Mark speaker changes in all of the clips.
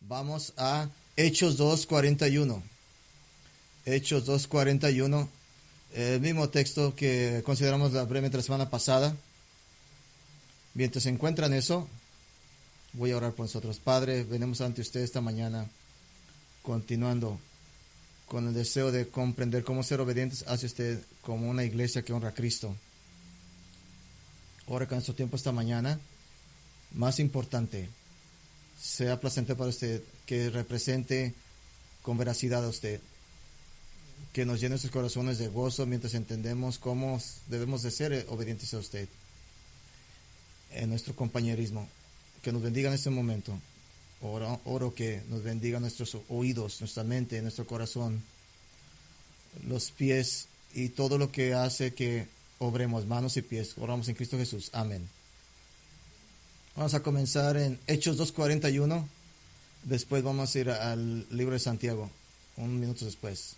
Speaker 1: Vamos a Hechos 2:41. Hechos 2:41. El mismo texto que consideramos brevemente la semana pasada. Mientras se encuentran eso, voy a orar por nosotros. Padre, venimos ante usted esta mañana, continuando con el deseo de comprender cómo ser obedientes hacia usted como una iglesia que honra a Cristo. Ahora que en nuestro tiempo esta mañana, más importante, sea placentero para usted, que represente con veracidad a usted, que nos llene sus corazones de gozo mientras entendemos cómo debemos de ser obedientes a usted en nuestro compañerismo. Que nos bendiga en este momento. Oro que nos bendiga nuestros oídos, nuestra mente, nuestro corazón, los pies y todo lo que hace que obremos, manos y pies. Oramos en Cristo Jesús. Amén. Vamos a comenzar en Hechos 2:41. Después vamos a ir al libro de Santiago, un minuto después.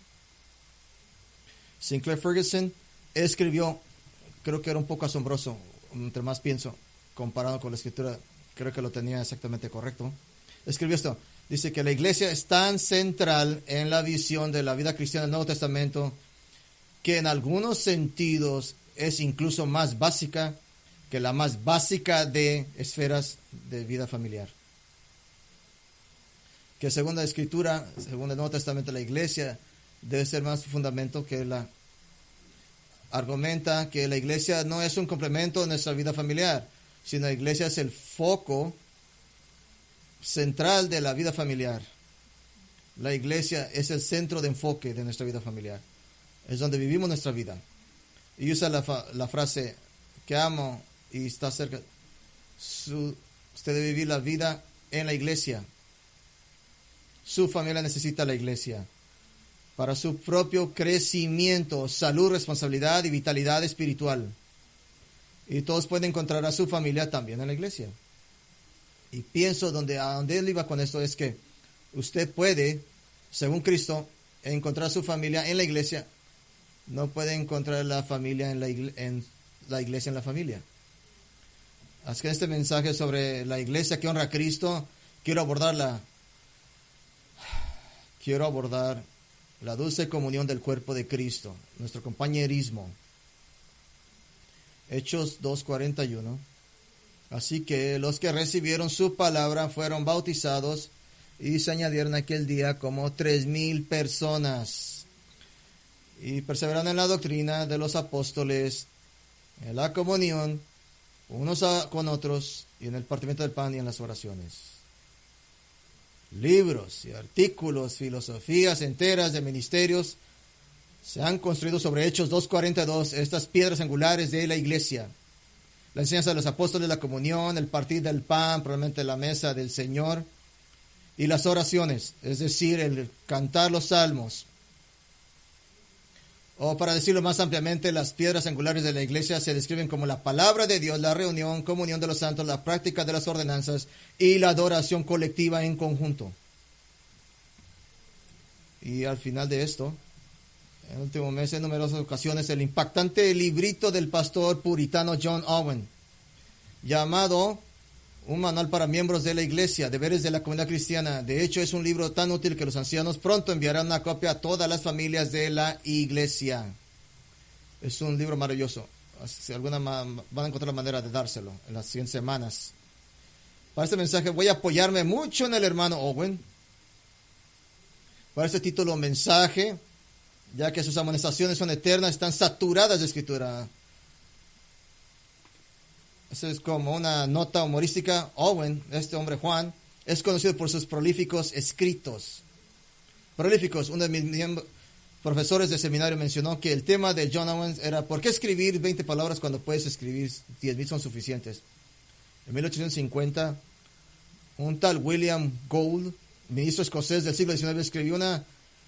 Speaker 1: Sinclair Ferguson escribió, creo que era un poco asombroso, entre más pienso, comparado con la escritura, creo que lo tenía exactamente correcto. Escribió esto, dice que la iglesia es tan central en la visión de la vida cristiana del Nuevo Testamento que en algunos sentidos es incluso más básica que la más básica de esferas de vida familiar. Que según la Escritura, según el Nuevo Testamento, la iglesia debe ser más fundamento que la... Argumenta que la iglesia no es un complemento de nuestra vida familiar, sino la iglesia es el foco central de la vida familiar. La iglesia es el centro de enfoque de nuestra vida familiar. Es donde vivimos nuestra vida. Y usa la frase que amo y está cerca. Usted debe vivir la vida en la iglesia. Su familia necesita la iglesia para su propio crecimiento, salud, responsabilidad y vitalidad espiritual. Y todos pueden encontrar a su familia también en la iglesia. Y pienso a donde él iba con esto es que usted puede, según Cristo, encontrar a su familia en la iglesia. No puede encontrar la familia en la iglesia en la familia. Así que este mensaje sobre la iglesia que honra a Cristo, quiero abordar la dulce comunión del cuerpo de Cristo, nuestro compañerismo. Hechos 2:41. Así que los que recibieron su palabra fueron bautizados y se añadieron aquel día como 3,000 personas. Y perseveraron en la doctrina de los apóstoles, en la comunión, unos con otros, y en el partimiento del pan y en las oraciones. Libros y artículos, filosofías enteras de ministerios se han construido sobre Hechos 2:42, estas piedras angulares de la iglesia. La enseñanza de los apóstoles, la comunión, el partir del pan, probablemente la mesa del Señor, y las oraciones, es decir, el cantar los salmos. O para decirlo más ampliamente, las piedras angulares de la iglesia se describen como la palabra de Dios, la reunión, comunión de los santos, la práctica de las ordenanzas y la adoración colectiva en conjunto. Y al final de esto, en el último mes, en numerosas ocasiones, el impactante librito del pastor puritano John Owen, llamado Un manual para miembros de la iglesia, deberes de la comunidad cristiana. De hecho, es un libro tan útil que los ancianos pronto enviarán una copia a todas las familias de la iglesia. Es un libro maravilloso. Si alguna van a encontrar la manera de dárselo en las 100 semanas. Para este mensaje voy a apoyarme mucho en el hermano Owen. Para este título, mensaje, ya que sus amonestaciones son eternas, están saturadas de escritura. Eso es como una nota humorística. Owen, este hombre Juan, es conocido por sus prolíficos escritos. Prolíficos, uno de mis profesores de seminario mencionó que el tema de John Owen era ¿por qué escribir 20 palabras cuando puedes escribir 10,000 son suficientes? En 1850, un tal William Gould, ministro escocés del siglo XIX, escribió una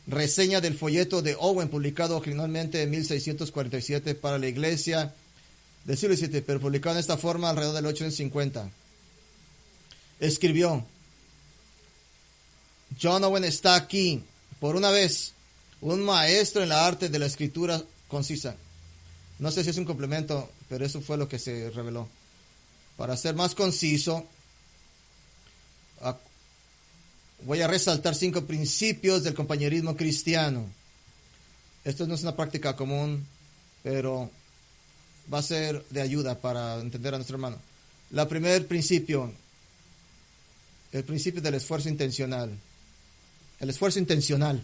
Speaker 1: reseña del folleto de Owen, publicado originalmente en 1647 para la iglesia del siglo XVII, pero publicado en esta forma alrededor del 1850. Escribió: John Owen está aquí, por una vez, un maestro en la arte de la escritura concisa. No sé si es un complemento, pero eso fue lo que se reveló. Para ser más conciso, voy a resaltar 5 principios del compañerismo cristiano. Esto no es una práctica común, pero va a ser de ayuda para entender a nuestro hermano. El primer principio, el principio del esfuerzo intencional. El esfuerzo intencional.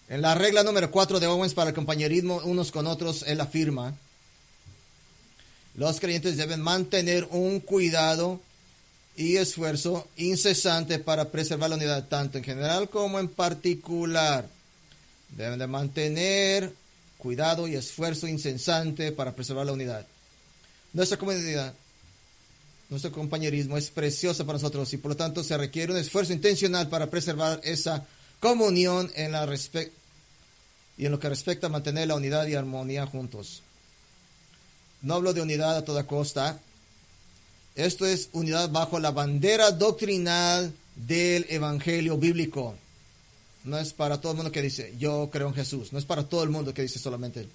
Speaker 1: En la regla número 4 de Owens para el compañerismo unos con otros, él afirma: los creyentes deben mantener un cuidado y esfuerzo incesante para preservar la unidad, tanto en general como en particular. Deben de mantener cuidado y esfuerzo incesante para preservar la unidad. Nuestra comunidad, nuestro compañerismo es precioso para nosotros y por lo tanto se requiere un esfuerzo intencional para preservar esa comunión en lo que respecta a mantener la unidad y armonía juntos. No hablo de unidad a toda costa. Esto es unidad bajo la bandera doctrinal del evangelio bíblico. No es para todo el mundo que dice, yo creo en Jesús. No es para todo el mundo que dice solamente.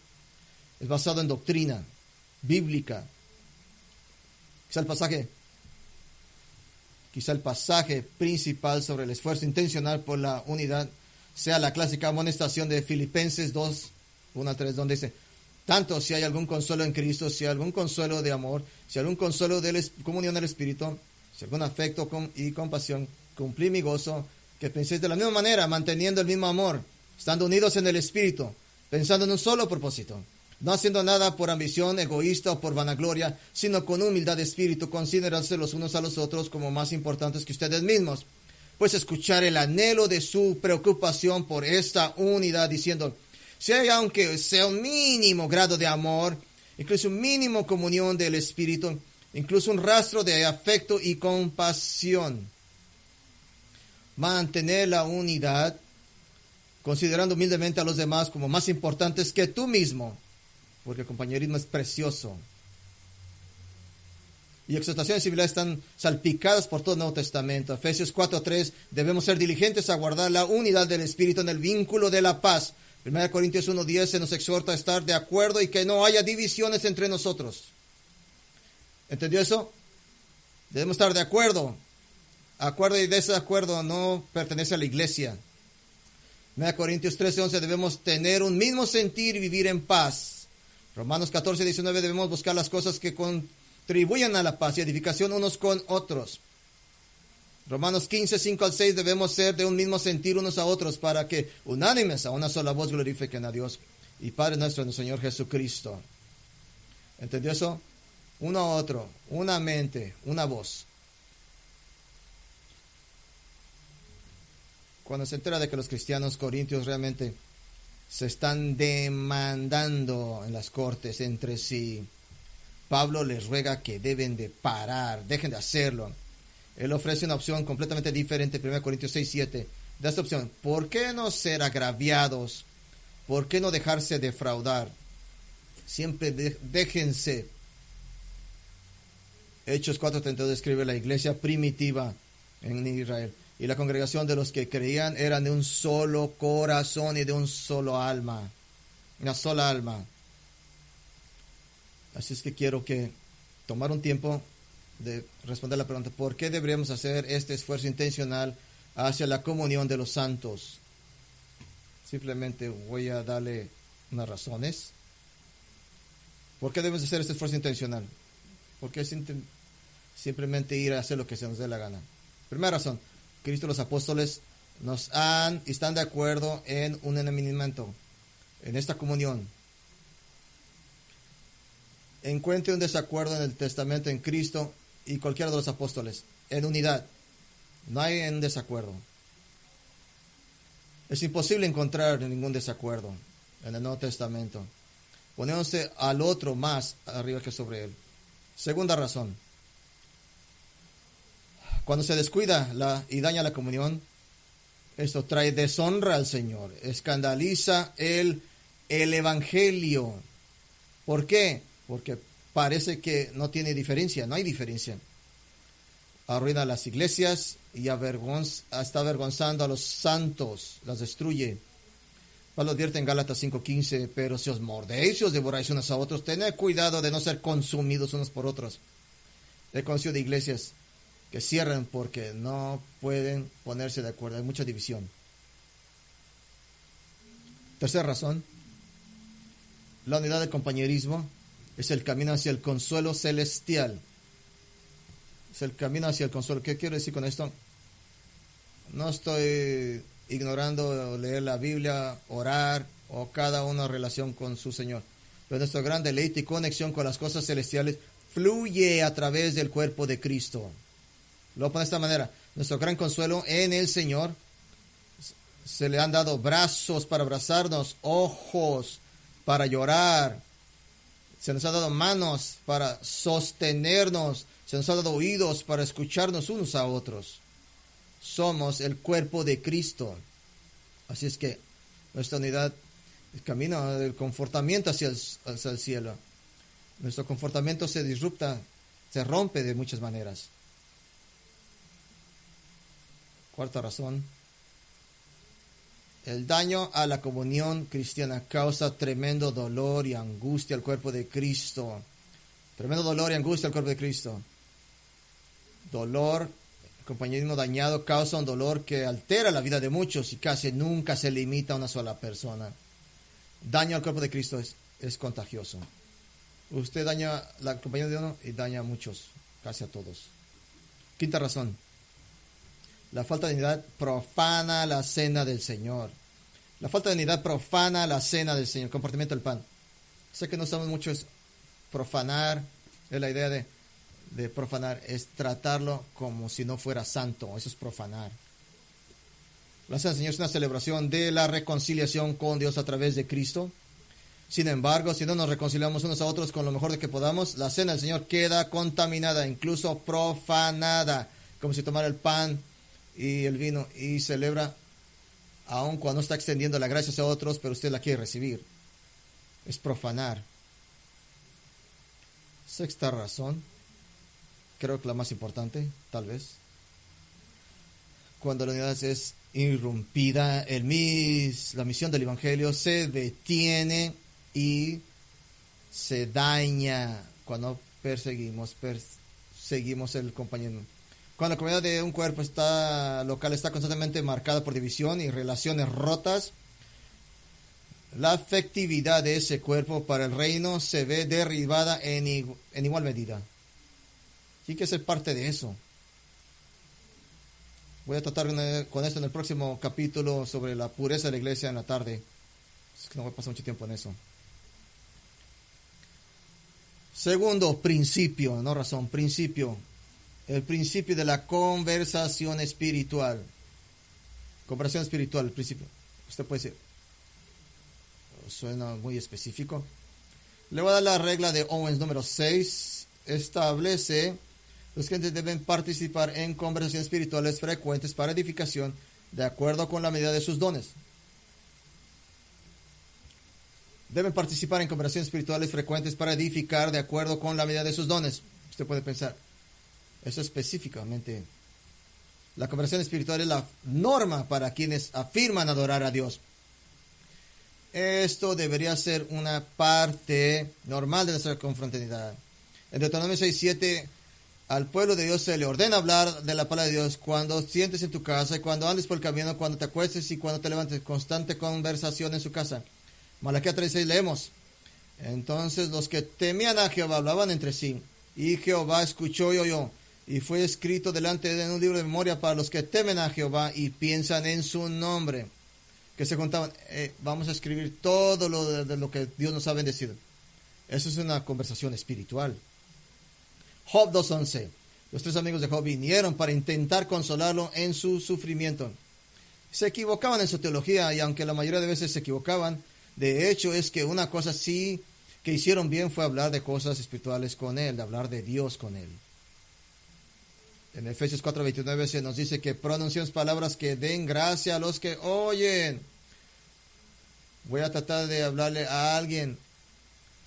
Speaker 1: Es basado en doctrina bíblica. Quizá el pasaje principal sobre el esfuerzo intencional por la unidad sea la clásica amonestación de Filipenses 2, 1-3, donde dice: tanto si hay algún consuelo en Cristo, si hay algún consuelo de amor, si hay algún consuelo de comunión del Espíritu, si algún afecto y compasión, cumplí mi gozo, que penséis de la misma manera, manteniendo el mismo amor, estando unidos en el Espíritu, pensando en un solo propósito, no haciendo nada por ambición egoísta o por vanagloria, sino con humildad de espíritu, considerándose los unos a los otros como más importantes que ustedes mismos. Pues escuchar el anhelo de su preocupación por esta unidad, diciendo: si hay, aunque sea un mínimo grado de amor, incluso un mínimo comunión del Espíritu, incluso un rastro de afecto y compasión, mantener la unidad, considerando humildemente a los demás como más importantes que tú mismo, porque el compañerismo es precioso. Y exhortaciones similares están salpicadas por todo el Nuevo Testamento. Efesios 4:3, debemos ser diligentes a guardar la unidad del Espíritu en el vínculo de la paz. 1 Corintios 1:10 se nos exhorta a estar de acuerdo y que no haya divisiones entre nosotros. ¿Entendió eso? Debemos estar de acuerdo. Acuerdo y desacuerdo no pertenece a la iglesia. 1 Corintios 13:11, debemos tener un mismo sentir y vivir en paz. Romanos 14:19, debemos buscar las cosas que contribuyan a la paz y edificación unos con otros. Romanos 15:5-6, debemos ser de un mismo sentir unos a otros para que unánimes a una sola voz glorifiquen a Dios y Padre nuestro, nuestro Señor Jesucristo. ¿Entendió eso? Uno a otro, una mente, una voz. Cuando se entera de que los cristianos corintios realmente se están demandando en las cortes entre sí, Pablo les ruega que deben de parar, dejen de hacerlo. Él ofrece una opción completamente diferente, 1 Corintios 6:7. Da esta opción: ¿por qué no ser agraviados? ¿Por qué no dejarse defraudar? Siempre déjense. Hechos 4:32 describe la iglesia primitiva en Israel. Y la congregación de los que creían eran de un solo corazón y de un solo alma. Una sola alma. Así es que quiero tomar un tiempo de responder la pregunta: ¿por qué deberíamos hacer este esfuerzo intencional hacia la comunión de los santos? Simplemente voy a darle unas razones. ¿Por qué debemos hacer este esfuerzo intencional? ¿Por qué simplemente ir a hacer lo que se nos dé la gana? Primera razón: Cristo y los apóstoles están de acuerdo en un unanimamiento, en esta comunión. Encuentre un desacuerdo en el testamento en Cristo y cualquiera de los apóstoles, en unidad. No hay un desacuerdo. Es imposible encontrar ningún desacuerdo en el Nuevo Testamento, poniéndose al otro más arriba que sobre él. Segunda razón: cuando se descuida y daña la comunión, esto trae deshonra al Señor, escandaliza el evangelio. ¿Por qué? Porque parece que no tiene diferencia, no hay diferencia. Arruina las iglesias y está avergonzando a los santos, las destruye. Pablo advierte en Gálatas 5:15, pero si os mordéis y os devoráis unos a otros, tened cuidado de no ser consumidos unos por otros. He conocido de iglesias que cierran porque no pueden ponerse de acuerdo. Hay mucha división. Tercera razón, la unidad del compañerismo es el camino hacia el consuelo celestial. Es el camino hacia el consuelo. ¿Qué quiero decir con esto? No estoy ignorando leer la Biblia, orar o cada una relación con su Señor. Pero nuestro gran deleite y conexión con las cosas celestiales fluye a través del cuerpo de Cristo. Lo pongo de esta manera. Nuestro gran consuelo en el Señor, se le han dado brazos para abrazarnos, ojos para llorar, se nos ha dado manos para sostenernos, se nos ha dado oídos para escucharnos unos a otros. Somos el cuerpo de Cristo. Así es que nuestra unidad, el camino del confortamiento hacia el cielo. Nuestro confortamiento se disrupta, se rompe de muchas maneras. Cuarta razón. El daño a la comunión cristiana causa tremendo dolor y angustia al cuerpo de Cristo. Tremendo dolor y angustia al cuerpo de Cristo. Dolor, el compañerismo dañado causa un dolor que altera la vida de muchos y casi nunca se limita a una sola persona. Daño al cuerpo de Cristo es contagioso. Usted daña la compañía de uno y daña a muchos, casi a todos. Quinta razón. La falta de unidad profana la cena del Señor. La falta de unidad profana la cena del Señor. Compartimiento del pan. Sé que no sabemos mucho es profanar. Es la idea de profanar. Es tratarlo como si no fuera santo. Eso es profanar. La cena del Señor es una celebración de la reconciliación con Dios a través de Cristo. Sin embargo, si no nos reconciliamos unos a otros con lo mejor de que podamos, la cena del Señor queda contaminada, incluso profanada. Como si tomara el pan y el vino y celebra aun cuando está extendiendo la gracia a otros, pero usted la quiere recibir. Es profanar. Sexta razón, creo que la más importante, tal vez. Cuando la unidad es irrumpida, la misión del Evangelio se detiene y se daña cuando seguimos el compañero. Cuando la comunidad de un cuerpo local está constantemente marcada por división y relaciones rotas, la efectividad de ese cuerpo para el reino se ve derribada en igual medida. Hay que ser parte de eso. Voy a tratar con esto en el próximo capítulo sobre la pureza de la iglesia en la tarde. Es que no voy a pasar mucho tiempo en eso. Segundo principio, no razón, principio. El principio de la conversación espiritual. Conversación espiritual, el principio. Usted puede decir, suena muy específico. Le voy a dar la regla de Owens número 6. Establece, los clientes deben participar en conversaciones espirituales frecuentes para edificación de acuerdo con la medida de sus dones. Deben participar en conversaciones espirituales frecuentes para edificar de acuerdo con la medida de sus dones. Usted puede pensar, eso específicamente. La conversación espiritual es la norma para quienes afirman adorar a Dios. Esto debería ser una parte normal de nuestra confraternidad. En Deuteronomio 6:7, al pueblo de Dios se le ordena hablar de la palabra de Dios cuando sientes en tu casa, y cuando andes por el camino, cuando te acuestes y cuando te levantes. Constante conversación en su casa. Malaquías 3:6 leemos. Entonces los que temían a Jehová hablaban entre sí, y Jehová escuchó y oyó. Y fue escrito delante de un libro de memoria para los que temen a Jehová y piensan en su nombre. Que se contaban, vamos a escribir todo de lo que Dios nos ha bendecido. Eso es una conversación espiritual. Job 2:11. Los 3 amigos de Job vinieron para intentar consolarlo en su sufrimiento. Se equivocaban en su teología, y aunque la mayoría de veces se equivocaban, de hecho es que una cosa sí que hicieron bien fue hablar de cosas espirituales con él, de hablar de Dios con él. En Efesios 4:29 se nos dice que pronunciemos palabras que den gracia a los que oyen. Voy a tratar de hablarle a alguien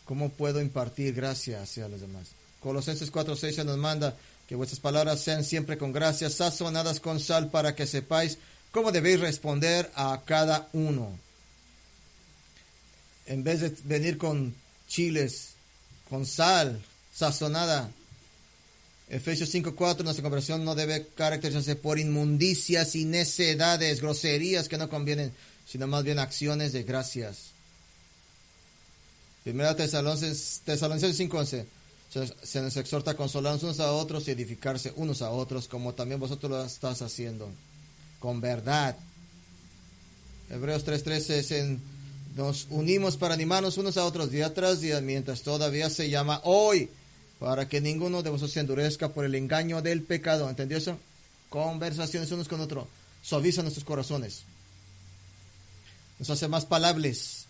Speaker 1: cómo puedo impartir gracia hacia los demás. Colosenses 4:6 se nos manda que vuestras palabras sean siempre con gracia, sazonadas con sal, para que sepáis cómo debéis responder a cada uno. En vez de venir con chiles, con sal sazonada, Efesios 5:4, nuestra conversión no debe caracterizarse por inmundicias y necedades, groserías que no convienen, sino más bien acciones de gracias. Primera Tesalonicenses 5:11, se nos exhorta a consolarnos unos a otros y edificarse unos a otros, como también vosotros lo estás haciendo, con verdad. Hebreos 3:13, nos unimos para animarnos unos a otros día tras día, mientras todavía se llama hoy, para que ninguno de vosotros se endurezca por el engaño del pecado. ¿Entendió eso? Conversaciones unos con otros suavizan nuestros corazones, nos hace más palables.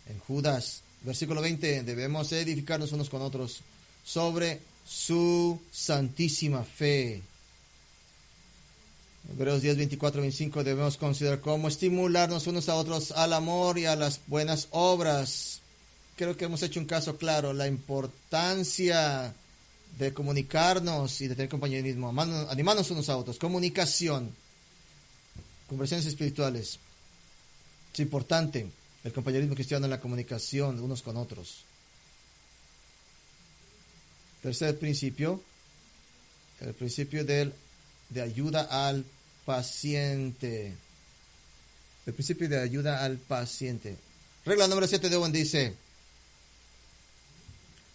Speaker 1: En Judas, versículo 20, debemos edificarnos unos con otros sobre su santísima fe. Hebreos 10, 24, 25, debemos considerar cómo estimularnos unos a otros al amor y a las buenas obras. Creo que hemos hecho un caso claro, la importancia de comunicarnos y de tener compañerismo, animarnos unos a otros, comunicación, conversaciones espirituales. Es importante el compañerismo cristiano en la comunicación de unos con otros. Tercer principio, el principio de ayuda al paciente. El principio de ayuda al paciente. Regla número 7 de Owen dice: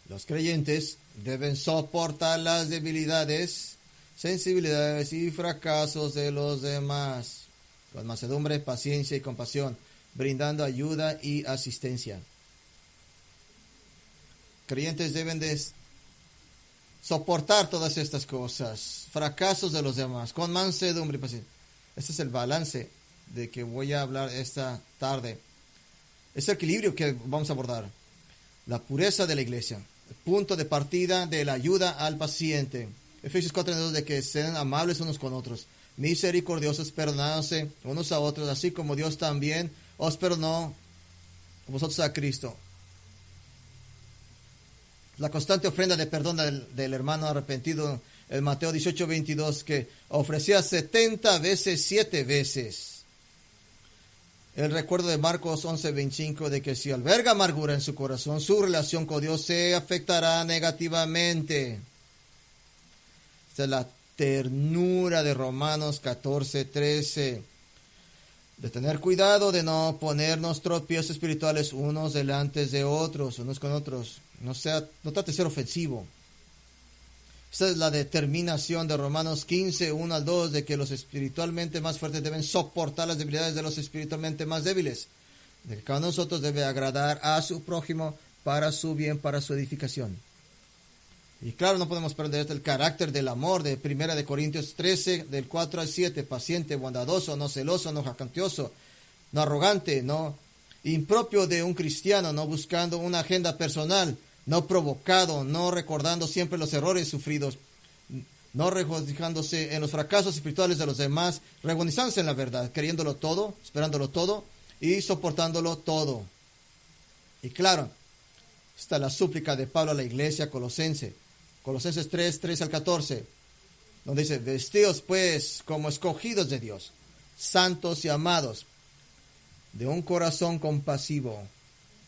Speaker 1: los creyentes deben soportar las debilidades, sensibilidades y fracasos de los demás con mansedumbre, paciencia y compasión, brindando ayuda y asistencia. Creyentes deben de soportar todas estas cosas, fracasos de los demás, con mansedumbre y paciencia. Este es el balance de que voy a hablar esta tarde. Es el equilibrio que vamos a abordar. La pureza de la iglesia, el punto de partida de la ayuda al paciente. Efesios 4:2, de que sean amables unos con otros, misericordiosos, perdonándose unos a otros, así como Dios también os perdonó vosotros a Cristo. La constante ofrenda de perdón del hermano arrepentido, el Mateo 18:22, que ofrecía 70 veces 7 veces. El recuerdo de Marcos 11:25, de que si alberga amargura en su corazón, su relación con Dios se afectará negativamente. Esta es la ternura de Romanos 14:13. De tener cuidado de no ponernos tropiezos espirituales unos delante de otros, unos con otros. No trate de ser ofensivo. Esta es la determinación de Romanos 15:1-2, de que los espiritualmente más fuertes deben soportar las debilidades de los espiritualmente más débiles. De que cada uno de nosotros debe agradar a su prójimo para su bien, para su edificación. Y claro, no podemos perder el carácter del amor de 1 Corintios 13, del 4-7, paciente, bondadoso, no celoso, no jactancioso, no arrogante, no impropio de un cristiano, no buscando una agenda personal, no provocado, no recordando siempre los errores sufridos, no regocijándose en los fracasos espirituales de los demás, regocijándose en la verdad, queriéndolo todo, esperándolo todo y soportándolo todo. Y claro, está la súplica de Pablo a la iglesia colosense. Colosenses 3:13-14, donde dice: vestidos pues como escogidos de Dios, santos y amados, de un corazón compasivo,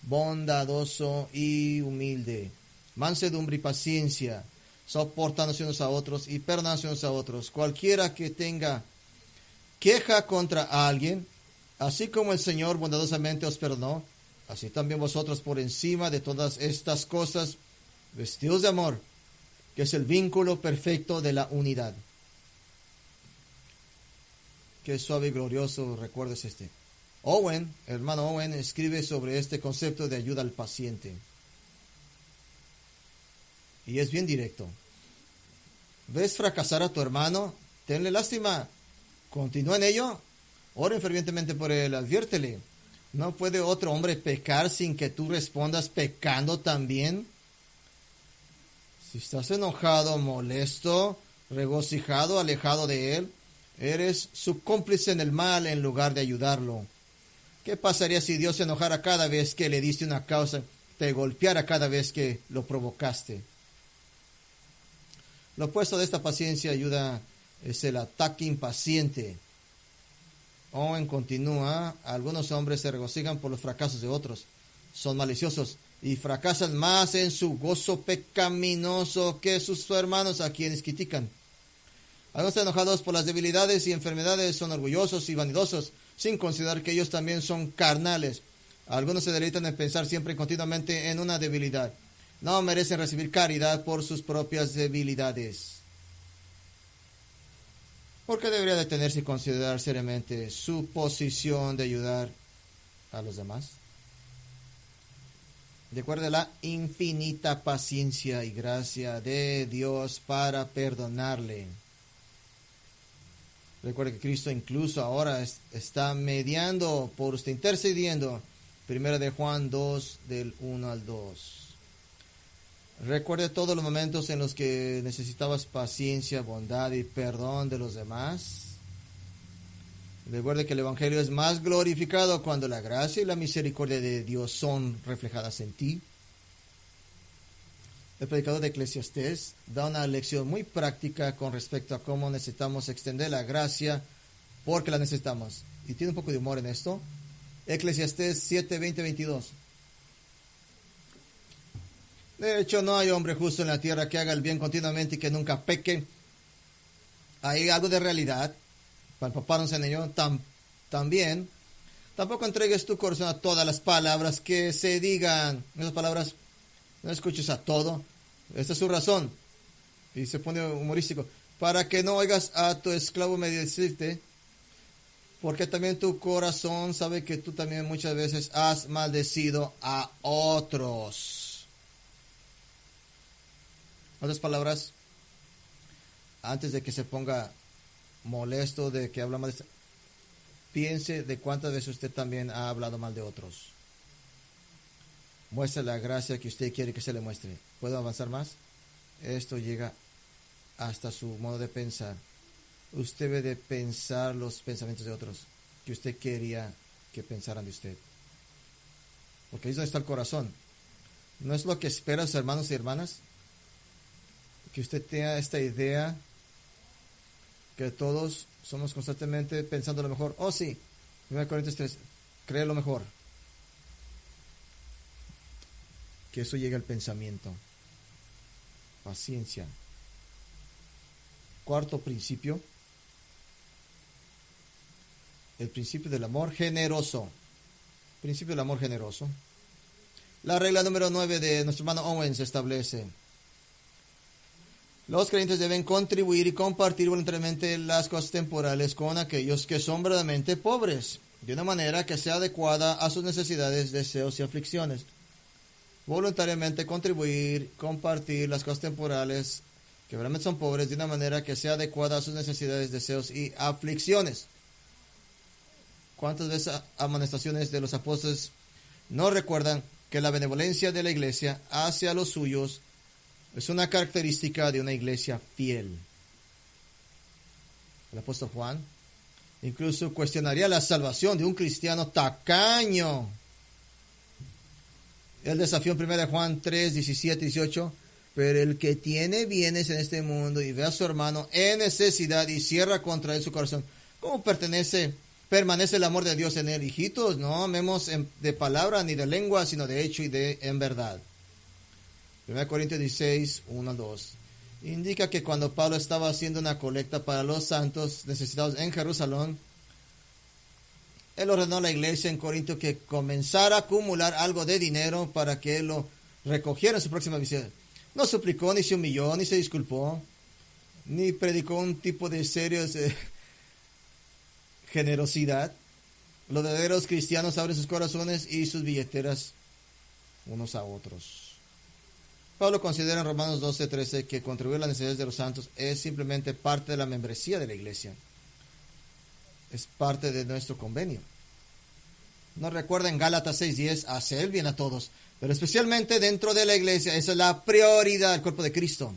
Speaker 1: bondadoso y humilde, mansedumbre y paciencia, soportándose unos a otros y perdonándose unos a otros. Cualquiera que tenga queja contra alguien, así como el Señor bondadosamente os perdonó, así también vosotros por encima de todas estas cosas, vestidos de amor, que es el vínculo perfecto de la unidad. Qué suave y glorioso recuerdo es este. Hermano Owen, escribe sobre este concepto de ayuda al paciente. Y es bien directo. ¿Ves fracasar a tu hermano? Tenle lástima. Continúa en ello. Oren fervientemente por él. Adviértele. ¿No puede otro hombre pecar sin que tú respondas pecando también? Si estás enojado, molesto, regocijado, alejado de él, eres su cómplice en el mal en lugar de ayudarlo. ¿Qué pasaría si Dios se enojara cada vez que le diste una causa, te golpeara cada vez que lo provocaste? Lo opuesto de esta paciencia ayuda es el ataque impaciente. Owen continúa: algunos hombres se regocijan por los fracasos de otros, son maliciosos y fracasan más en su gozo pecaminoso que sus hermanos a quienes critican. Algunos están enojados por las debilidades y enfermedades, son orgullosos y vanidosos, sin considerar que ellos también son carnales. Algunos se deleitan en pensar siempre y continuamente en una debilidad. No merecen recibir caridad por sus propias debilidades. ¿Por qué debería detenerse y considerar seriamente su posición de ayudar a los demás? Recuerde la infinita paciencia y gracia de Dios para perdonarle. Recuerde que Cristo incluso ahora está mediando por usted, intercediendo. 1 de Juan 2, del 1 al 2. Recuerde todos los momentos en los que necesitabas paciencia, bondad y perdón de los demás. Recuerde que el Evangelio es más glorificado cuando la gracia y la misericordia de Dios son reflejadas en ti. El predicador de Eclesiastés da una lección muy práctica con respecto a cómo necesitamos extender la gracia porque la necesitamos. Y tiene un poco de humor en esto. Eclesiastés 7, 20, 22. De hecho, no hay hombre justo en la tierra que haga el bien continuamente y que nunca peque. Hay algo de realidad. Para empaparnos en ello también. Tampoco entregues tu corazón a todas las palabras que se digan. Esas palabras, no escuches a todo. Esta es su razón. Y se pone humorístico. Para que no oigas a tu esclavo maldecirte. Porque también tu corazón sabe que tú también muchas veces has maldecido a otros. Otras palabras, antes de que se ponga molesto de que habla mal de... Piense de cuántas veces usted también ha hablado mal de otros. Muestre la gracia que usted quiere que se le muestre. ¿Puedo avanzar más? Esto llega hasta su modo de pensar. Usted debe de pensar los pensamientos de otros que usted quería que pensaran de usted. Porque ahí es donde está el corazón. ¿No es lo que esperan sus hermanos y hermanas? Que usted tenga esta idea que todos somos constantemente pensando lo mejor. Oh, sí, 1 Corintios 3, cree lo mejor. Que eso llegue al pensamiento. Paciencia. Cuarto principio. El principio del amor generoso. Principio del amor generoso. La regla número 9 de nuestro hermano Owens establece: los creyentes deben contribuir y compartir voluntariamente las cosas temporales con aquellos que son verdaderamente pobres, de una manera que sea adecuada a sus necesidades, deseos y aflicciones. Voluntariamente contribuir, compartir las cosas temporales que verdaderamente son pobres, de una manera que sea adecuada a sus necesidades, deseos y aflicciones. ¿Cuántas veces amonestaciones de los apóstoles no recuerdan que la benevolencia de la iglesia hacia los suyos es una característica de una iglesia fiel? El apóstol Juan incluso cuestionaría la salvación de un cristiano tacaño. El desafío en 1 Juan 3, 17 y 18. Pero el que tiene bienes en este mundo y ve a su hermano en necesidad y cierra contra él su corazón, ¿cómo permanece el amor de Dios en él? Hijitos, no amemos de palabra ni de lengua, sino de hecho y en verdad. 1 Corintios 16, 1 al 2. Indica que cuando Pablo estaba haciendo una colecta para los santos necesitados en Jerusalén, él ordenó a la iglesia en Corinto que comenzara a acumular algo de dinero para que él lo recogiera en su próxima visita. No suplicó, ni se humilló, ni se disculpó, ni predicó un tipo de seria generosidad. Los verdaderos cristianos abren sus corazones y sus billeteras unos a otros. Pablo considera en Romanos 12, 13 que contribuir a las necesidades de los santos es simplemente parte de la membresía de la iglesia. Es parte de nuestro convenio. Nos recuerda en Gálatas 6:10, hacer el bien a todos, pero especialmente dentro de la iglesia. Esa es la prioridad del cuerpo de Cristo.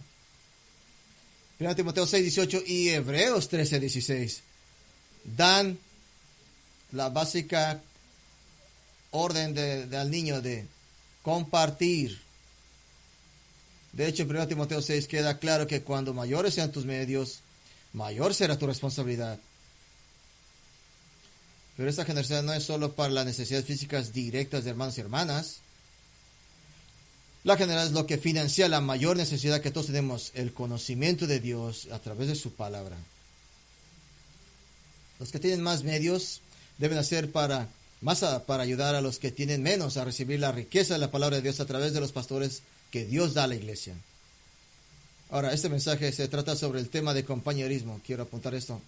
Speaker 1: 1 Timoteo 6:18 y Hebreos 13:16 dan la básica orden al niño de compartir. De hecho, en 1 Timoteo 6 queda claro que cuando mayores sean tus medios, mayor será tu responsabilidad. Pero esta generosidad no es solo para las necesidades físicas directas de hermanos y hermanas. La general es lo que financia la mayor necesidad que todos tenemos, el conocimiento de Dios a través de su palabra. Los que tienen más medios deben hacer para ayudar a los que tienen menos a recibir la riqueza de la palabra de Dios a través de los pastores que Dios da a la iglesia. Ahora, este mensaje se trata sobre el tema de compañerismo. Quiero apuntar esto.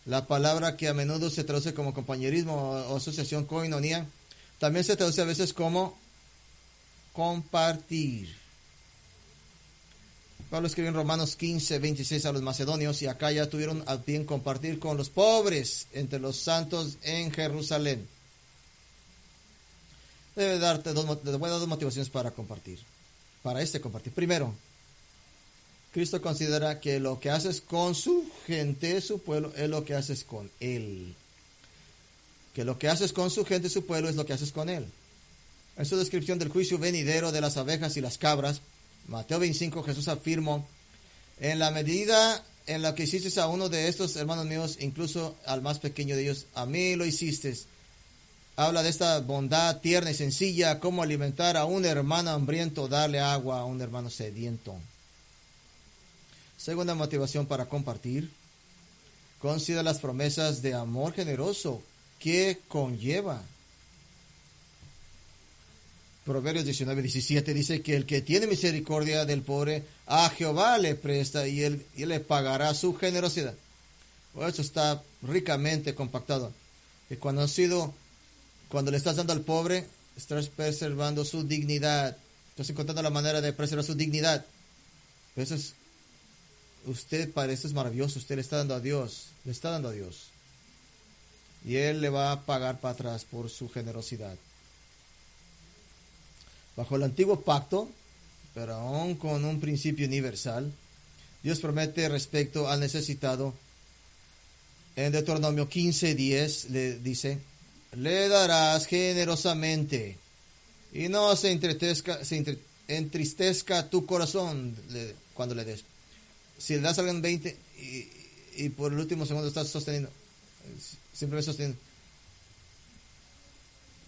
Speaker 1: La palabra que a menudo se traduce como compañerismo o asociación, koinonía, también se traduce a veces como compartir. Pablo escribió en Romanos 15, 26 a los macedonios, y acá ya tuvieron a bien compartir con los pobres entre los santos en Jerusalén. Voy a dar dos motivaciones para compartir. Para compartir. Primero, Cristo considera que lo que haces con su gente, su pueblo, es lo que haces con Él. Que lo que haces con su gente, su pueblo, es lo que haces con Él. En su descripción del juicio venidero de las abejas y las cabras, Mateo 25, Jesús afirmó: en la medida en la que hiciste a uno de estos hermanos míos, incluso al más pequeño de ellos, a mí lo hiciste. Habla de esta bondad tierna y sencilla, cómo alimentar a un hermano hambriento, darle agua a un hermano sediento. Segunda motivación para compartir: considera las promesas de amor generoso que conlleva. Proverbios 19, 17 dice que el que tiene misericordia del pobre, a Jehová le presta y él le pagará su generosidad. Por eso está ricamente compactado. Que cuando le estás dando al pobre, estás preservando su dignidad. Estás encontrando la manera de preservar su dignidad. Eso es, para esto es maravilloso. Usted le está dando a Dios. Le está dando a Dios. Y Él le va a pagar para atrás por su generosidad. Bajo el antiguo pacto, pero aún con un principio universal, Dios promete respecto al necesitado. En Deuteronomio 15:10 le dice: le darás generosamente y no se entristezca tu corazón cuando le des. Si le das a alguien 20 y por el último segundo estás sosteniendo, simplemente sosteniendo,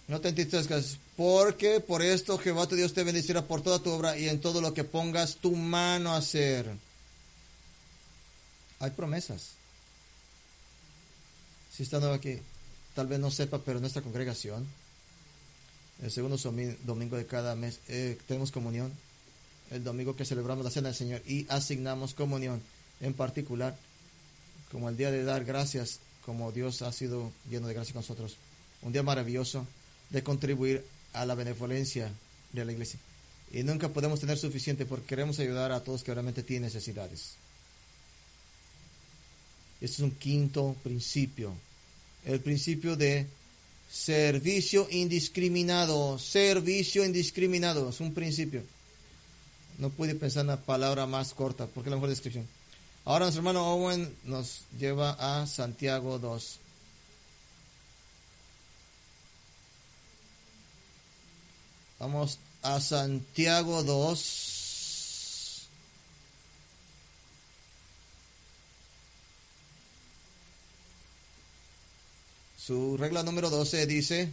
Speaker 1: no te entristezcas, porque por esto Jehová tu Dios te bendecirá por toda tu obra y en todo lo que pongas tu mano a hacer. Hay promesas. Si está nuevo aquí, tal vez no sepa, pero nuestra congregación, el segundo domingo de cada mes, tenemos comunión. El domingo que celebramos la Cena del Señor y asignamos comunión en particular, como el día de dar gracias, como Dios ha sido lleno de gracia con nosotros. Un día maravilloso de contribuir a la benevolencia de la iglesia. Y nunca podemos tener suficiente porque queremos ayudar a todos que realmente tienen necesidades. Este es un quinto principio. El principio de servicio indiscriminado. Servicio indiscriminado. Es un principio. No pude pensar en una palabra más corta porque es la mejor descripción. Ahora nuestro hermano Owen nos lleva a Santiago 2. Vamos a Santiago 2. Su regla número 12 dice: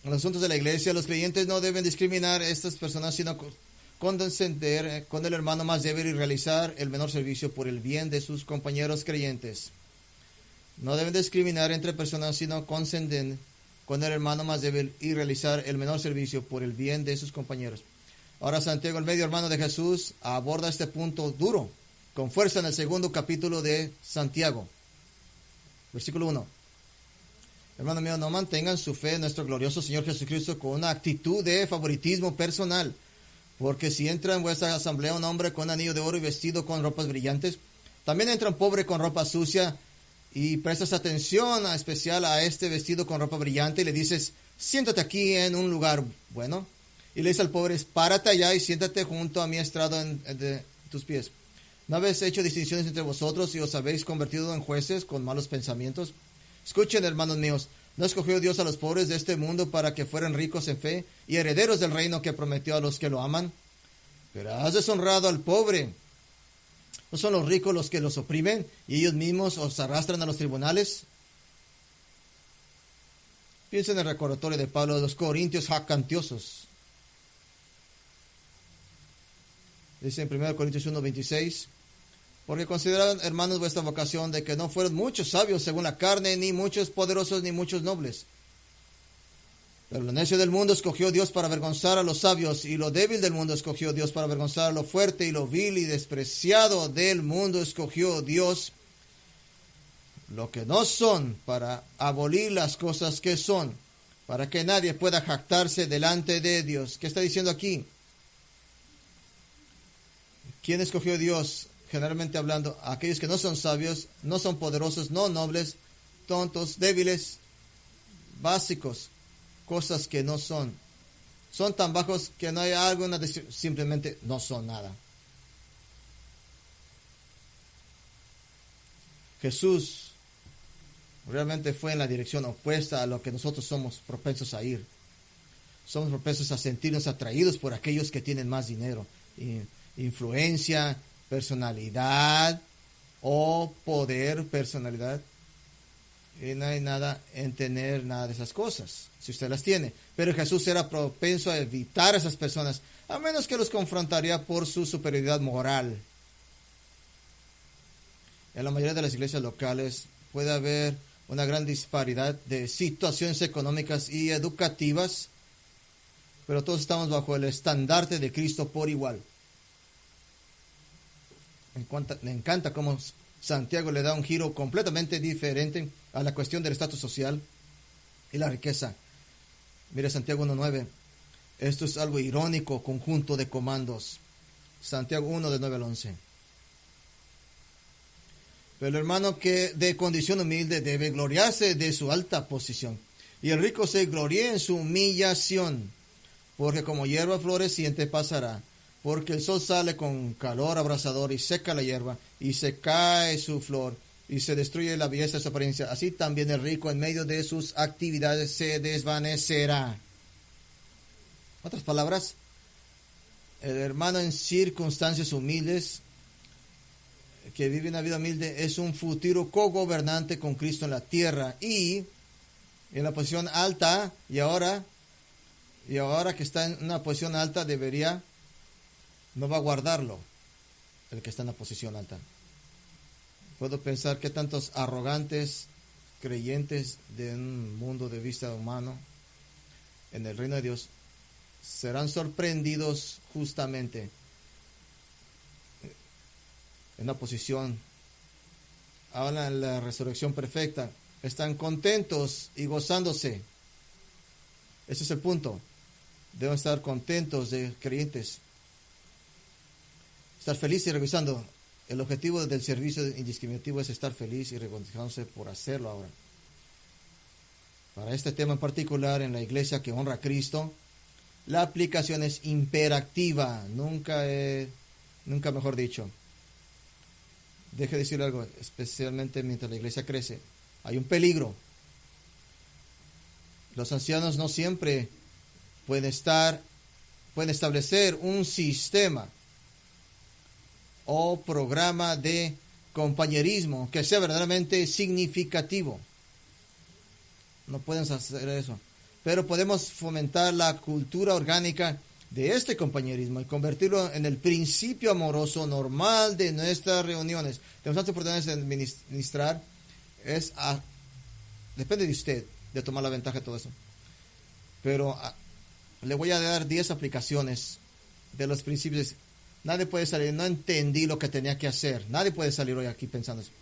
Speaker 1: en los asuntos de la iglesia, los creyentes no deben discriminar a estas personas, sino condescender con el hermano más débil y realizar el menor servicio por el bien de sus compañeros creyentes. No deben discriminar entre personas, sino condescender con el hermano más débil y realizar el menor servicio por el bien de sus compañeros. Ahora Santiago, el medio hermano de Jesús, aborda este punto duro, con fuerza en el segundo capítulo de Santiago. Versículo 1. Hermano mío, no mantengan su fe en nuestro glorioso Señor Jesucristo con una actitud de favoritismo personal. Porque si entra en vuestra asamblea un hombre con anillo de oro y vestido con ropas brillantes, también entra un pobre con ropa sucia, y prestas atención especial a este vestido con ropa brillante y le dices: siéntate aquí en un lugar bueno. Y le dices al pobre: párate allá y siéntate junto a mi estrado de tus pies. ¿No habéis hecho distinciones entre vosotros y os habéis convertido en jueces con malos pensamientos? Escuchen, hermanos míos, ¿no escogió Dios a los pobres de este mundo para que fueran ricos en fe y herederos del reino que prometió a los que lo aman? Pero has deshonrado al pobre. ¿No son los ricos los que los oprimen y ellos mismos os arrastran a los tribunales? Piensa en el recordatorio de Pablo de los corintios jactanciosos. Dice en 1 Corintios 1:26, porque consideraron, hermanos, vuestra vocación de que no fueron muchos sabios según la carne, ni muchos poderosos, ni muchos nobles. Pero lo necio del mundo escogió Dios para avergonzar a los sabios, y lo débil del mundo escogió Dios para avergonzar a lo fuerte, y lo vil y despreciado del mundo escogió Dios, lo que no son, para abolir las cosas que son, para que nadie pueda jactarse delante de Dios. ¿Qué está diciendo aquí? ¿Quién escogió Dios? Generalmente hablando, aquellos que no son sabios, no son poderosos, no nobles, tontos, débiles, básicos, cosas que no son. Son tan bajos que no hay algo, simplemente no son nada. Jesús realmente fue en la dirección opuesta a lo que nosotros somos propensos a ir. Somos propensos a sentirnos atraídos por aquellos que tienen más dinero, influencia, personalidad o poder, personalidad. Y no hay nada en tener nada de esas cosas, si usted las tiene. Pero Jesús era propenso a evitar a esas personas, a menos que los confrontaría por su superioridad moral. En la mayoría de las iglesias locales puede haber una gran disparidad de situaciones económicas y educativas, pero todos estamos bajo el estandarte de Cristo por igual. Me encanta cómo Santiago le da un giro completamente diferente a la cuestión del estatus social y la riqueza. Mire Santiago 1:9. Esto es algo irónico, conjunto de comandos. Santiago 1, de 9 al 11. Pero el hermano que de condición humilde debe gloriarse de su alta posición, y el rico se gloríe en su humillación, porque como hierba floreciente pasará, porque el sol sale con calor abrasador y seca la hierba, y se cae su flor, y se destruye la belleza de su apariencia. Así también el rico en medio de sus actividades se desvanecerá. Otras palabras, el hermano en circunstancias humildes, que vive una vida humilde, es un futuro cogobernante con Cristo en la tierra, y en la posición alta, y ahora que está en una posición alta, no va a guardarlo el que está en la posición alta. Puedo pensar que tantos arrogantes creyentes de un mundo de vista humano en el reino de Dios serán sorprendidos justamente en la posición, ahora en la resurrección perfecta, están contentos y gozándose. Ese es el punto. Deben estar contentos de creyentes. Estar feliz y revisando. El objetivo del servicio indiscriminativo es estar feliz y regocijándose por hacerlo ahora. Para este tema en particular, en la iglesia que honra a Cristo, la aplicación es imperativa. Nunca mejor dicho. Deje de decir algo, especialmente mientras la iglesia crece. Hay un peligro. Los ancianos no siempre pueden establecer un sistema o programa de compañerismo que sea verdaderamente significativo. No pueden hacer eso. Pero podemos fomentar la cultura orgánica de este compañerismo y convertirlo en el principio amoroso normal de nuestras reuniones. Tenemos tantas oportunidades de ministrar. Depende de usted de tomar la ventaja de todo eso. Pero le voy a dar 10 aplicaciones de los principios. Nadie puede salir, no entendí lo que tenía que hacer. Nadie puede salir hoy aquí pensando eso.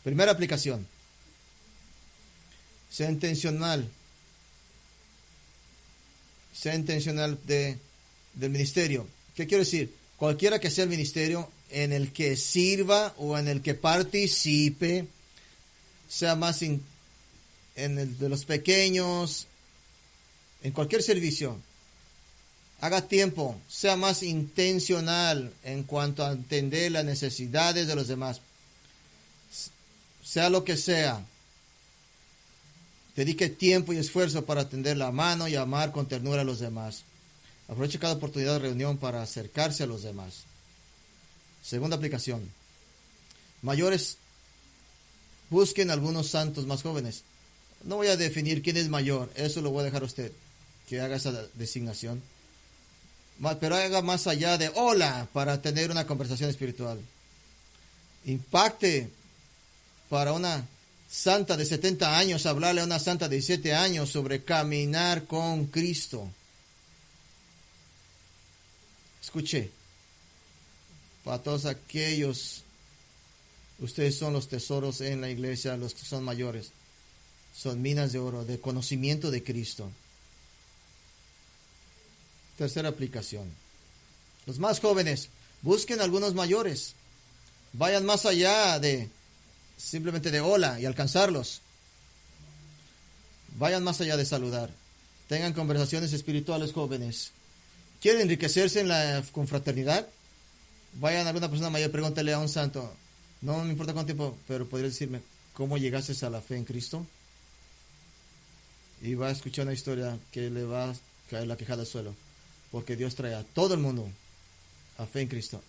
Speaker 1: Primera aplicación. Sea intencional. Sea intencional del ministerio. ¿Qué quiero decir? Cualquiera que sea el ministerio en el que sirva o en el que participe, sea más en el de los pequeños, en cualquier servicio, haga tiempo, sea más intencional en cuanto a entender las necesidades de los demás, sea lo que sea. Dedique tiempo y esfuerzo para tender la mano y amar con ternura a los demás. Aproveche cada oportunidad de reunión para acercarse a los demás. Segunda aplicación. Mayores, busquen algunos santos más jóvenes. No voy a definir quién es mayor, eso lo voy a dejar a usted, que haga esa designación. Pero haga más allá de hola para tener una conversación espiritual. Impacte para una santa de 70 años, hablarle a una santa de 17 años sobre caminar con Cristo. Escuche, para todos aquellos, ustedes son los tesoros en la iglesia, los que son mayores. Son minas de oro, de conocimiento de Cristo. Tercera aplicación. Los más jóvenes, busquen algunos mayores. Vayan más allá de simplemente de hola y alcanzarlos. Vayan más allá de saludar. Tengan conversaciones espirituales, jóvenes. ¿Quieren enriquecerse en la confraternidad? Vayan a alguna persona mayor, pregúntale a un santo. No me importa cuánto tiempo, pero podrías decirme, ¿cómo llegaste a la fe en Cristo? Y va a escuchar una historia que le va a caer la quejada al suelo. Porque Dios trae a todo el mundo a fe en Cristo.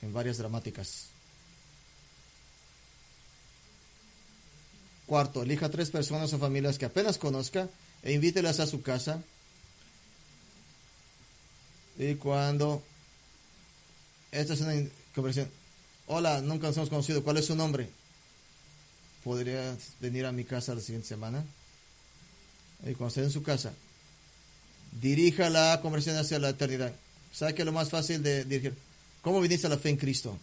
Speaker 1: En varias dramáticas. Cuarto, elija 3 personas o familias que apenas conozca e invítelas a su casa. Y cuando esta es una conversación, hola, nunca nos hemos conocido, ¿cuál es su nombre? ¿Podrías venir a mi casa la siguiente semana? Y cuando esté en su casa, dirija la conversación hacia la eternidad. ¿Sabe qué es lo más fácil de dirigir? ¿Cómo viniste a la fe en Cristo?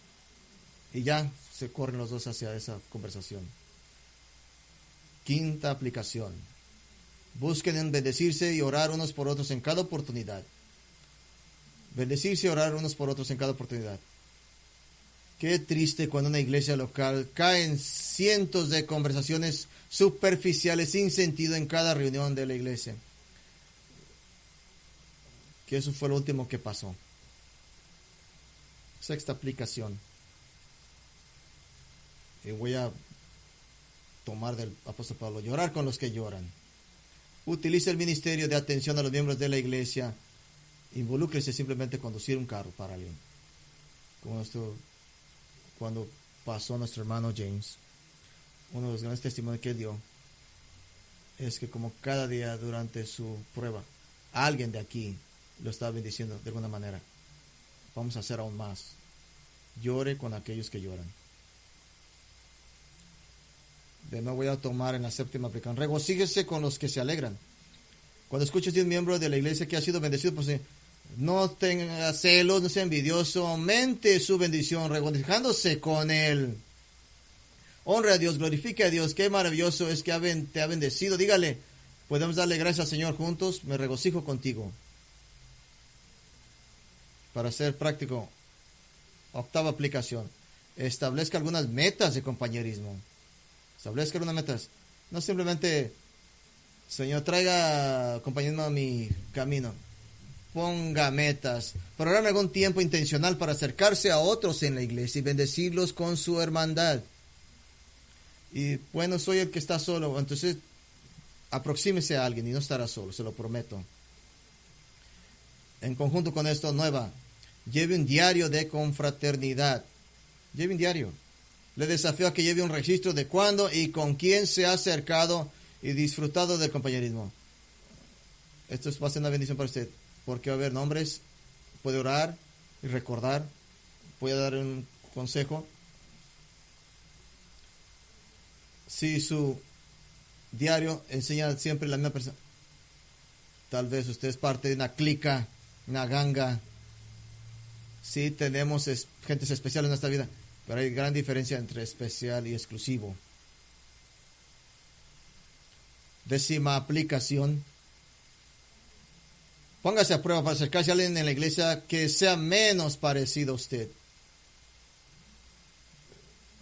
Speaker 1: Y ya se corren los dos hacia esa conversación. Quinta aplicación. Busquen en bendecirse y orar unos por otros en cada oportunidad. Bendecirse y orar unos por otros en cada oportunidad. Qué triste cuando una iglesia local caen cientos de conversaciones superficiales sin sentido en cada reunión de la iglesia. Que eso fue lo último que pasó. Sexta aplicación. Y voy a tomar del apóstol Pablo. Llorar con los que lloran. Utilice el ministerio de atención a los miembros de la iglesia. Involúcrese simplemente conducir un carro para alguien. Como esto, cuando pasó nuestro hermano James. Uno de los grandes testimonios que él dio es que como cada día durante su prueba, alguien de aquí lo está bendiciendo de alguna manera. Vamos a hacer aún más. Llore con aquellos que lloran. De nuevo voy a tomar en la séptima aplicación. Regocíguese con los que se alegran. Cuando escuches de un miembro de la iglesia que ha sido bendecido, pues no tenga celos, no sea envidioso, aumente su bendición, regocijándose con él. Honre a Dios, glorifique a Dios. Qué maravilloso es que te ha bendecido. Dígale, podemos darle gracias al Señor juntos. Me regocijo contigo. Para ser práctico, octava aplicación. Establezca algunas metas de compañerismo. Establezca algunas metas. No simplemente, Señor, traiga compañerismo a mi camino. Ponga metas. Programe algún tiempo intencional para acercarse a otros en la iglesia y bendecirlos con su hermandad. Y bueno, soy el que está solo. Entonces, aproxímese a alguien y no estará solo, se lo prometo. En conjunto con esto, nueva. Lleve un diario de confraternidad. Lleve un diario. Le desafío a que lleve un registro de cuándo y con quién se ha acercado y disfrutado del compañerismo. Esto va a ser una bendición para usted, porque va a haber nombres, puede orar y recordar, puede dar un consejo. Si su diario enseña siempre la misma persona, tal vez usted es parte de una clica, una ganga. Sí, tenemos gentes especiales en nuestra vida, pero hay gran diferencia entre especial y exclusivo. Décima aplicación. Póngase a prueba para acercarse a alguien en la iglesia que sea menos parecido a usted.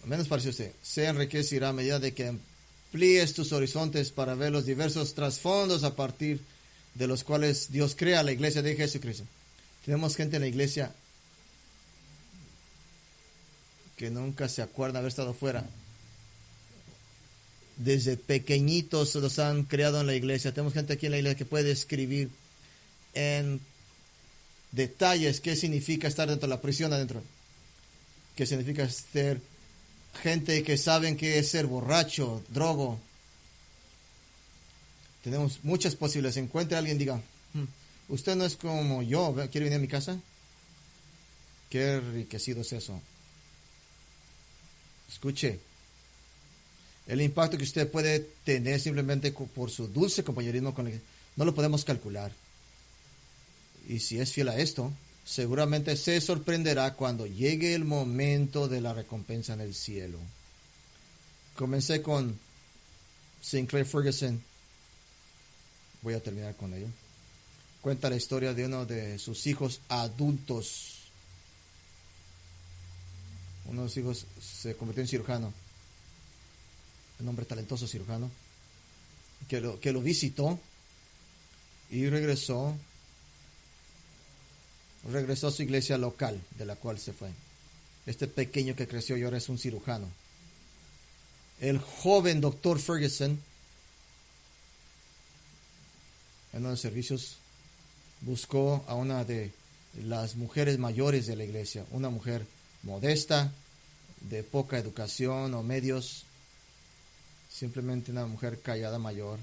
Speaker 1: Menos parecido a usted. Se enriquecerá a medida de que amplíes tus horizontes para ver los diversos trasfondos a partir de los cuales Dios crea la iglesia de Jesucristo. Tenemos gente en la iglesia que nunca se acuerda haber estado fuera. Desde pequeñitos los han creado en la iglesia. Tenemos gente aquí en la iglesia que puede escribir en detalles qué significa estar dentro de la prisión adentro. Qué significa ser gente que saben qué es ser borracho, drogo, Tenemos muchas posibilidades. Encuentre a alguien, diga, usted no es como yo, ¿quiere venir a mi casa? Qué enriquecido es eso. Escuche, el impacto que usted puede tener simplemente por su dulce compañerismo con el, no lo podemos calcular. Y si es fiel a esto, seguramente se sorprenderá cuando llegue el momento de la recompensa en el cielo. Comencé con Sinclair Ferguson. Voy a terminar con ello. Cuenta la historia de uno de sus hijos adultos. Uno de sus hijos se convirtió en cirujano. Un hombre talentoso cirujano. Que lo visitó y regresó a su iglesia local de la cual se fue. Este pequeño que creció y ahora es un cirujano. El joven doctor Ferguson, en uno de los servicios, buscó a una de las mujeres mayores de la iglesia, una mujer modesta, de poca educación o medios, simplemente una mujer callada mayor,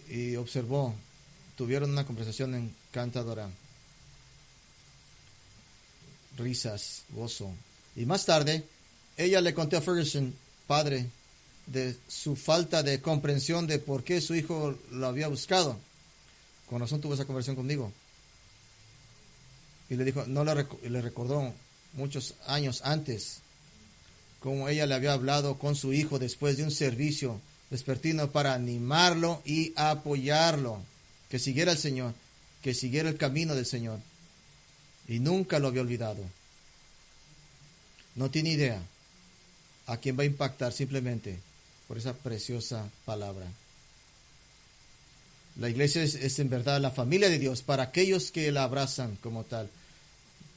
Speaker 1: y observó, tuvieron una conversación encantadora, risas, gozo, y más tarde ella le contó a Ferguson, padre, de su falta de comprensión de por qué su hijo lo había buscado. Con razón tuvo esa conversación conmigo. Y le dijo, le recordó muchos años antes, como ella le había hablado con su hijo después de un servicio vespertino para animarlo y apoyarlo, que siguiera al Señor, que siguiera el camino del Señor. Y nunca lo había olvidado. No tiene idea a quién va a impactar simplemente por esa preciosa palabra. La iglesia es en verdad la familia de Dios para aquellos que la abrazan como tal.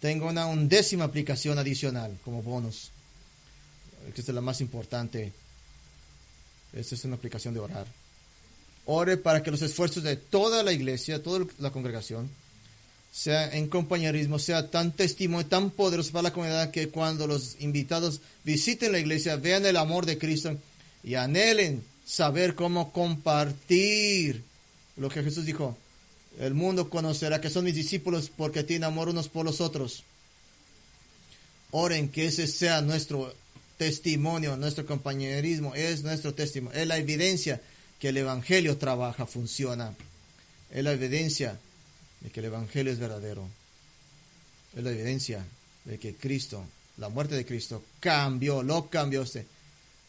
Speaker 1: Tengo una 11ª aplicación adicional como bonus. Esta es la más importante. Esta es una aplicación de orar. Ore para que los esfuerzos de toda la iglesia, toda la congregación, sea en compañerismo, sea tan testimonio, tan poderoso para la comunidad que cuando los invitados visiten la iglesia, vean el amor de Cristo y anhelen saber cómo compartir lo que Jesús dijo. El mundo conocerá que son mis discípulos porque tienen amor unos por los otros. Oren que ese sea nuestro testimonio, nuestro compañerismo, es nuestro testimonio, es la evidencia que el Evangelio trabaja, funciona. Es la evidencia de que el Evangelio es verdadero. Es la evidencia de que Cristo, la muerte de Cristo, lo cambió usted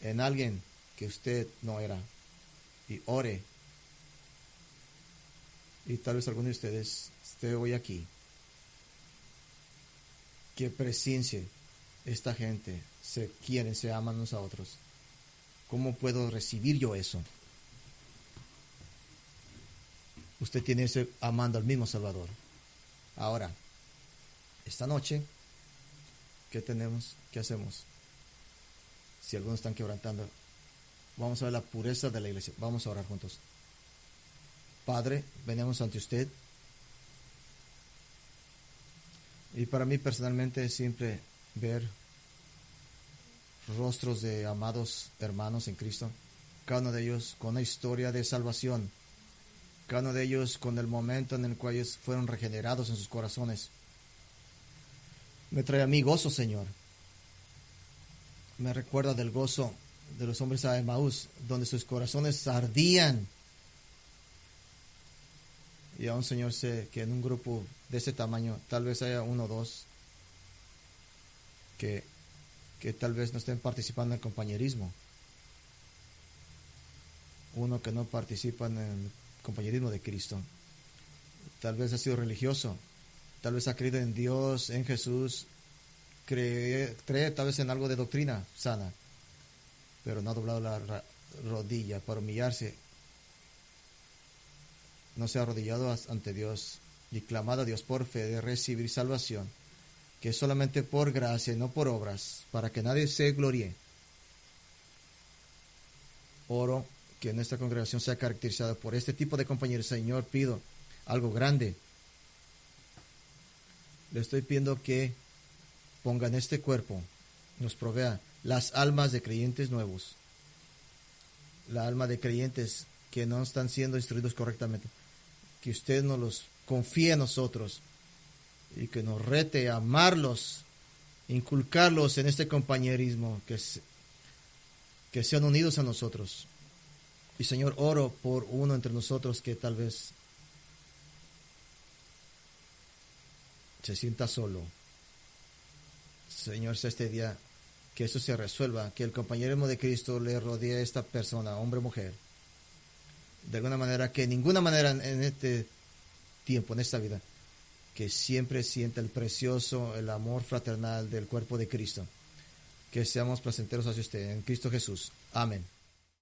Speaker 1: en alguien que usted no era. Y ore. Y tal vez alguno de ustedes esté hoy aquí. Que presencia esta gente, se quieren, se aman unos a otros. ¿Cómo puedo recibir yo eso? Usted tiene ese amando al mismo Salvador. Ahora, esta noche, ¿qué tenemos? ¿Qué hacemos? Si algunos están quebrantando, vamos a ver la pureza de la iglesia. Vamos a orar juntos. Padre, venimos ante usted. Y para mí personalmente es siempre ver rostros de amados hermanos en Cristo, cada uno de ellos con una historia de salvación, cada uno de ellos con el momento en el cual ellos fueron regenerados en sus corazones. Me trae a mí gozo, Señor. Me recuerda del gozo de los hombres a Emaús, donde sus corazones ardían. Y aún, Señor, sé que en un grupo de ese tamaño, tal vez haya uno o dos que tal vez no estén participando en el compañerismo. Uno que no participa en el compañerismo de Cristo. Tal vez ha sido religioso. Tal vez ha creído en Dios, en Jesús. Cree tal vez en algo de doctrina sana. Pero no ha doblado la rodilla para humillarse. No se ha arrodillado ante Dios y clamado a Dios por fe de recibir salvación, que es solamente por gracia y no por obras, para que nadie se gloríe. Oro que nuestra congregación sea caracterizada por este tipo de compañeros. Señor, pido algo grande. Le estoy pidiendo que ponga en este cuerpo, nos provea las almas de creyentes nuevos la alma de creyentes que no están siendo instruidos correctamente. Que usted nos los confíe a nosotros y que nos rete a amarlos, inculcarlos en este compañerismo, que sean unidos a nosotros. Y Señor, oro por uno entre nosotros que tal vez se sienta solo. Señor, sea este día que eso se resuelva, que el compañerismo de Cristo le rodee a esta persona, hombre o mujer, de alguna manera, que de ninguna manera en este tiempo, en esta vida, que siempre sienta el precioso, el amor fraternal del cuerpo de Cristo. Que seamos placenteros hacia usted, en Cristo Jesús. Amén.